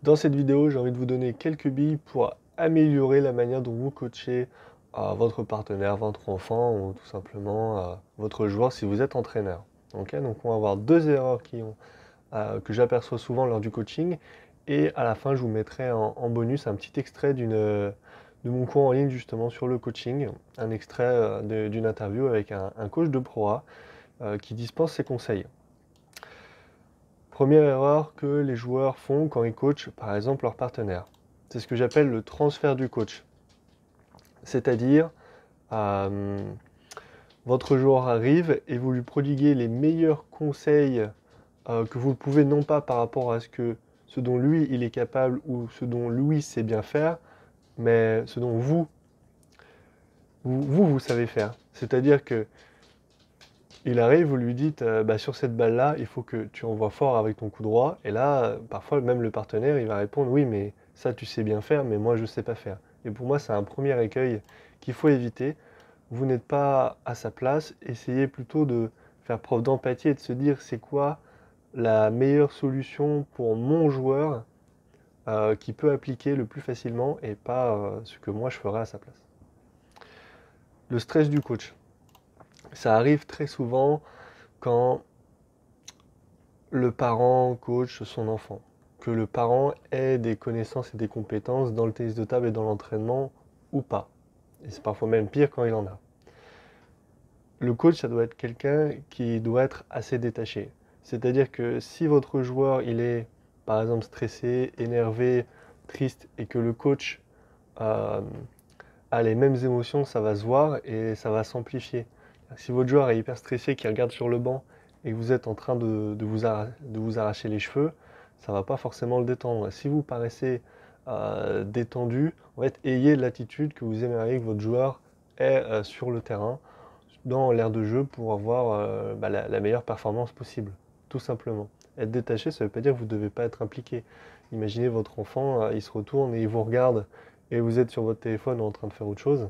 Dans cette vidéo, j'ai envie de vous donner quelques billes pour améliorer la manière dont vous coachez votre partenaire, votre enfant ou tout simplement votre joueur si vous êtes entraîneur. Ok, donc on va avoir deux erreurs que j'aperçois souvent lors du coaching et à la fin je vous mettrai en bonus un petit extrait de mon cours en ligne justement sur le coaching, un extrait d'une interview avec un coach de Pro A qui dispense ses conseils. Première erreur que les joueurs font quand ils coachent, par exemple, leur partenaire. C'est ce que j'appelle le transfert du coach. C'est-à-dire, euh, votre joueur arrive et vous lui prodiguez les meilleurs conseils que vous pouvez, non pas par rapport à ce dont lui il est capable ou ce dont lui sait bien faire, mais ce dont vous savez faire. C'est-à-dire que il arrive, vous lui dites, bah, sur cette balle-là, il faut que tu envoies fort avec ton coup droit. Et là, parfois, même le partenaire, il va répondre, oui, mais ça, tu sais bien faire, mais moi, je ne sais pas faire. Et pour moi, c'est un premier écueil qu'il faut éviter. Vous n'êtes pas à sa place. Essayez plutôt de faire preuve d'empathie et de se dire, c'est quoi la meilleure solution pour mon joueur qui peut appliquer le plus facilement et pas ce que moi, je ferais à sa place. Le stress du coach. Ça arrive très souvent quand le parent coach son enfant, que le parent ait des connaissances et des compétences dans le tennis de table et dans l'entraînement ou pas. Et c'est parfois même pire quand il en a. Le coach, ça doit être quelqu'un qui doit être assez détaché. C'est-à-dire que si votre joueur, il est par exemple stressé, énervé, triste, et que le coach euh, a les mêmes émotions, ça va se voir et ça va s'amplifier. Si votre joueur est hyper stressé, qui regarde sur le banc, et que vous êtes en train de vous arracher les cheveux, ça va pas forcément le détendre. Si vous paraissez détendu, en fait, ayez l'attitude que vous aimeriez que votre joueur ait sur le terrain, dans l'aire de jeu, pour avoir la meilleure performance possible, tout simplement. Être détaché, ça ne veut pas dire que vous ne devez pas être impliqué. Imaginez votre enfant, il se retourne et il vous regarde, et vous êtes sur votre téléphone en train de faire autre chose.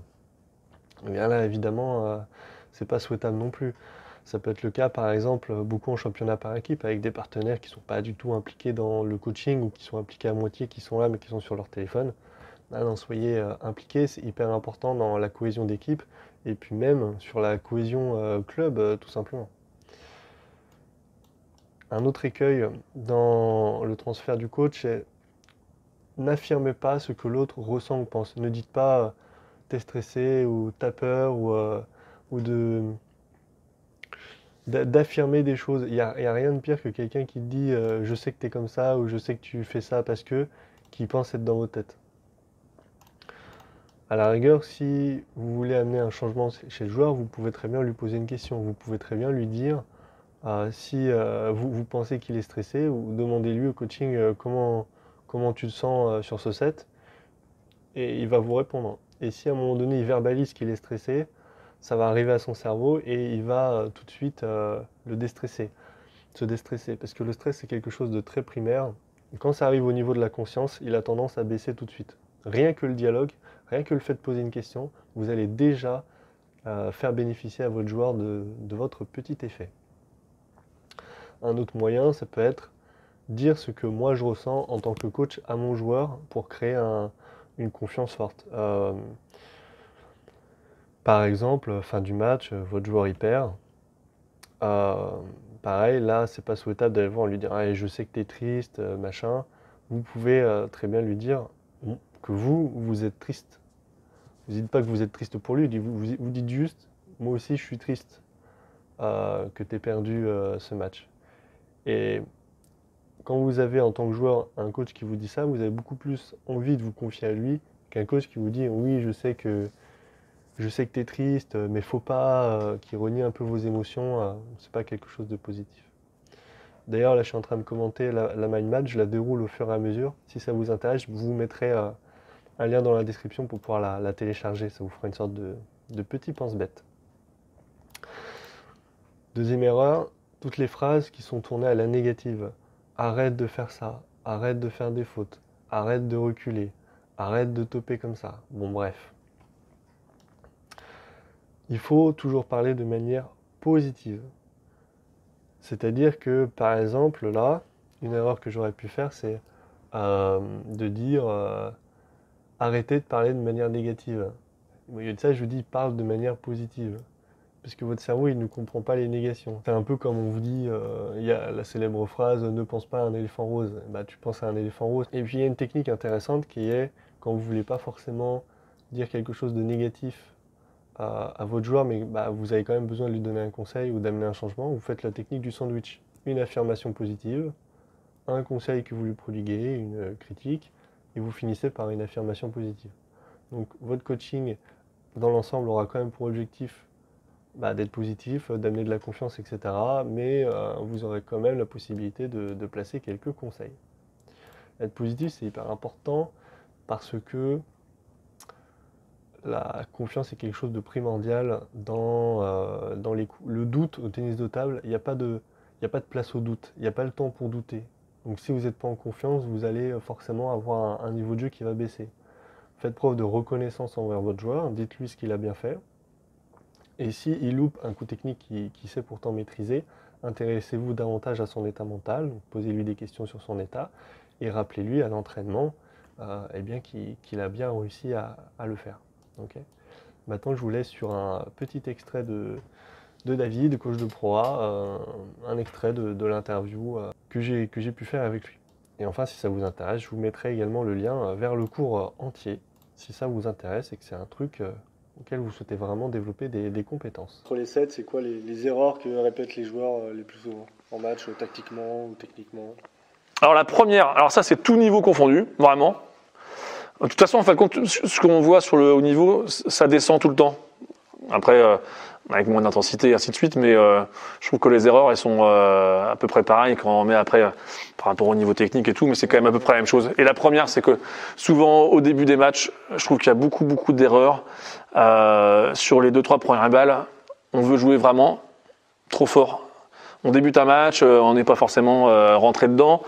Et bien là, évidemment, c'est pas souhaitable non plus. Ça peut être le cas, par exemple, beaucoup en championnat par équipe, avec des partenaires qui sont pas du tout impliqués dans le coaching ou qui sont impliqués à moitié, qui sont là mais qui sont sur leur téléphone. Là, non, soyez impliqués, c'est hyper important dans la cohésion d'équipe et puis même sur la cohésion club, tout simplement. Un autre écueil dans le transfert du coach, c'est n'affirmez pas ce que l'autre ressent ou pense. Ne dites pas t'es stressé ou t'as peur ou d'affirmer des choses. Il y a rien de pire que quelqu'un qui te dit je sais que t'es comme ça ou je sais que tu fais ça parce que qui pense être dans votre tête. À la rigueur, si vous voulez amener un changement chez le joueur, vous pouvez très bien lui poser une question. Vous pouvez très bien lui dire si vous pensez qu'il est stressé ou demandez-lui au coaching comment tu te sens sur ce set et il va vous répondre. Et si à un moment donné il verbalise qu'il est stressé, ça va arriver à son cerveau et il va tout de suite le déstresser, se déstresser. Parce que le stress, c'est quelque chose de très primaire. Et quand ça arrive au niveau de la conscience, il a tendance à baisser tout de suite. Rien que le dialogue, rien que le fait de poser une question, vous allez déjà faire bénéficier à votre joueur de votre petit effet. Un autre moyen, ça peut être dire ce que moi je ressens en tant que coach à mon joueur pour créer une confiance forte. Par exemple, fin du match, votre joueur y perd. Euh, Pareil, là, c'est pas souhaitable d'aller le voir et lui dire ah, je sais que tu es triste, machin. Vous pouvez très bien lui dire que vous êtes triste. Vous dites pas que vous êtes triste pour lui, vous dites juste moi aussi je suis triste que tu aies perdu ce match. Et quand vous avez en tant que joueur un coach qui vous dit ça, vous avez beaucoup plus envie de vous confier à lui qu'un coach qui vous dit oui, je sais que tu es triste, mais faut pas, qui renie un peu vos émotions, c'est pas quelque chose de positif. D'ailleurs, là, je suis en train de commenter la mind map, je la déroule au fur et à mesure. Si ça vous intéresse, je vous mettrai un lien dans la description pour pouvoir la télécharger. Ça vous fera une sorte de petit pense-bête. Deuxième erreur, toutes les phrases qui sont tournées à la négative. Arrête de faire ça, arrête de faire des fautes, arrête de reculer, arrête de toper comme ça. Bon, bref. Il faut toujours parler de manière positive. C'est-à-dire que, par exemple, là, une erreur que j'aurais pu faire, c'est de dire arrêtez de parler de manière négative. Au lieu de ça, je vous dis parle de manière positive. Parce que votre cerveau, il ne comprend pas les négations. C'est un peu comme on vous dit, il y a la célèbre phrase ne pense pas à un éléphant rose. Bah, tu penses à un éléphant rose. Et puis il y a une technique intéressante qui est quand vous voulez pas forcément dire quelque chose de négatif à votre joueur, mais bah, vous avez quand même besoin de lui donner un conseil ou d'amener un changement, vous faites la technique du sandwich. Une affirmation positive, un conseil que vous lui prodiguez, une critique, et vous finissez par une affirmation positive. Donc votre coaching, dans l'ensemble, aura quand même pour objectif d'être positif, d'amener de la confiance, etc. Mais vous aurez quand même la possibilité de placer quelques conseils. Être positif, c'est hyper important parce que la confiance est quelque chose de primordial dans le doute au tennis de table. Il n'y a pas de place au doute, il n'y a pas le temps pour douter. Donc si vous n'êtes pas en confiance, vous allez forcément avoir un niveau de jeu qui va baisser. Faites preuve de reconnaissance envers votre joueur, dites-lui ce qu'il a bien fait. Et s'il loupe un coup technique qu'il sait pourtant maîtriser, intéressez-vous davantage à son état mental, posez-lui des questions sur son état, et rappelez-lui à l'entraînement qu'il a bien réussi à le faire. Okay. Maintenant, je vous laisse sur un petit extrait de David, coach de Pro A, un extrait de l'interview que j'ai pu faire avec lui. Et enfin, si ça vous intéresse, je vous mettrai également le lien vers le cours entier, si ça vous intéresse et que c'est un truc auquel vous souhaitez vraiment développer des compétences. Entre les sets, c'est quoi les erreurs que répètent les joueurs les plus souvent en match, tactiquement ou techniquement? Alors la première, alors ça c'est tout niveau confondu, vraiment. De toute façon, en fin de compte, ce qu'on voit sur le haut niveau, ça descend tout le temps. Après, avec moins d'intensité et ainsi de suite, mais je trouve que les erreurs, elles sont à peu près pareilles quand on met après par rapport au niveau technique et tout, mais c'est quand même à peu près la même chose. Et la première, c'est que souvent au début des matchs, je trouve qu'il y a beaucoup d'erreurs sur les 2-3 premières balles. On veut jouer vraiment trop fort. On débute un match, on n'est pas forcément rentré dedans.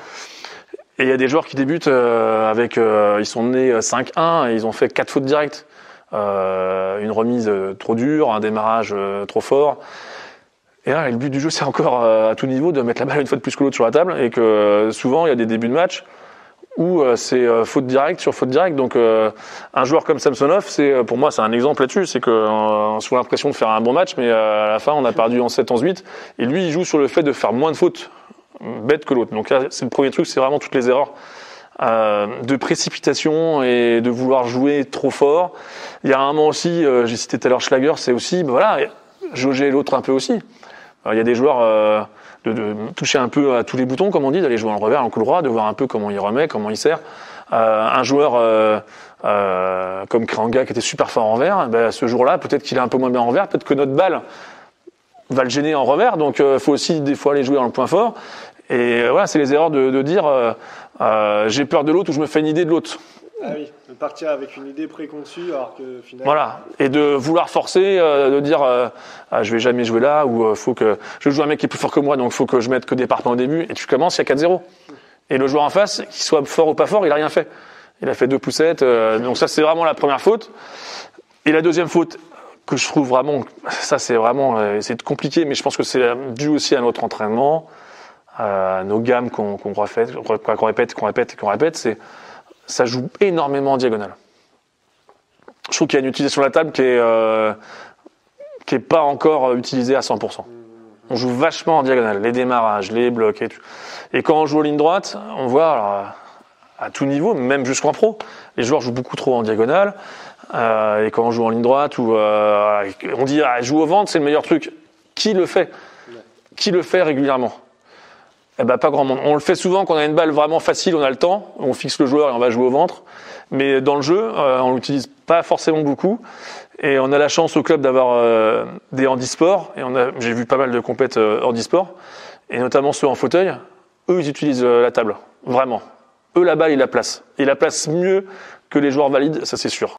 Et il y a des joueurs qui débutent ils sont menés 5-1 et ils ont fait 4 fautes directes. Une remise trop dure, un démarrage trop fort. Et là, le but du jeu, c'est encore à tout niveau de mettre la balle une fois de plus que l'autre sur la table. Et que souvent, il y a des débuts de match où c'est faute directe sur faute directe. Donc un joueur comme Samsonov, pour moi, c'est un exemple là-dessus. C'est qu'on a souvent l'impression de faire un bon match, mais à la fin, on a perdu en 7, en 8. Et lui, il joue sur le fait de faire moins de fautes bêtes que l'autre. Donc là, c'est le premier truc, c'est vraiment toutes les erreurs de précipitation et de vouloir jouer trop fort. Il y a un moment aussi, j'ai cité tout à l'heure Schlager, c'est aussi, jauger l'autre un peu aussi. Il y a des joueurs de toucher un peu à tous les boutons, comme on dit, d'aller jouer en revers, en coup droit, de voir un peu comment il remet, comment il sert. Un joueur comme Kranga qui était super fort en revers, ce jour-là, peut-être qu'il est un peu moins bien en revers, peut-être que notre balle va le gêner en revers, donc il faut aussi des fois aller jouer dans le point fort. Et voilà, c'est les erreurs de dire j'ai peur de l'autre ou je me fais une idée de l'autre. Ah oui, de partir avec une idée préconçue alors que finalement... Voilà, et de vouloir forcer, de dire je vais jamais jouer là, ou faut que je joue un mec qui est plus fort que moi, donc faut que je mette que des parpaings au début, et tu commences, il y a 4-0. Et le joueur en face, qu'il soit fort ou pas fort, il a rien fait. Il a fait 2 poussettes, donc ça c'est vraiment la première faute. Et la deuxième faute, que je trouve vraiment, ça c'est vraiment, c'est compliqué, mais je pense que c'est dû aussi à notre entraînement, nos gammes qu'on répète, c'est ça joue énormément en diagonale. Je trouve qu'il y a une utilisation de la table qui est pas encore utilisée à 100%. On joue vachement en diagonale, les démarrages, les blocs et tout. Et quand on joue en ligne droite, on voit alors, à tout niveau, même jusqu'en pro, les joueurs jouent beaucoup trop en diagonale. Et quand on joue en ligne droite, on dit jouer au ventre, c'est le meilleur truc. Qui le fait? Qui le fait régulièrement? Pas grand monde. On le fait souvent quand on a une balle vraiment facile, on a le temps, on fixe le joueur et on va jouer au ventre. Mais dans le jeu, on l'utilise pas forcément beaucoup. Et on a la chance au club d'avoir des handisports. Et j'ai vu pas mal de compètes handisports, et notamment ceux en fauteuil. Eux, ils utilisent la table, vraiment. Eux, la balle, ils la placent. Ils la placent mieux que les joueurs valides, ça c'est sûr.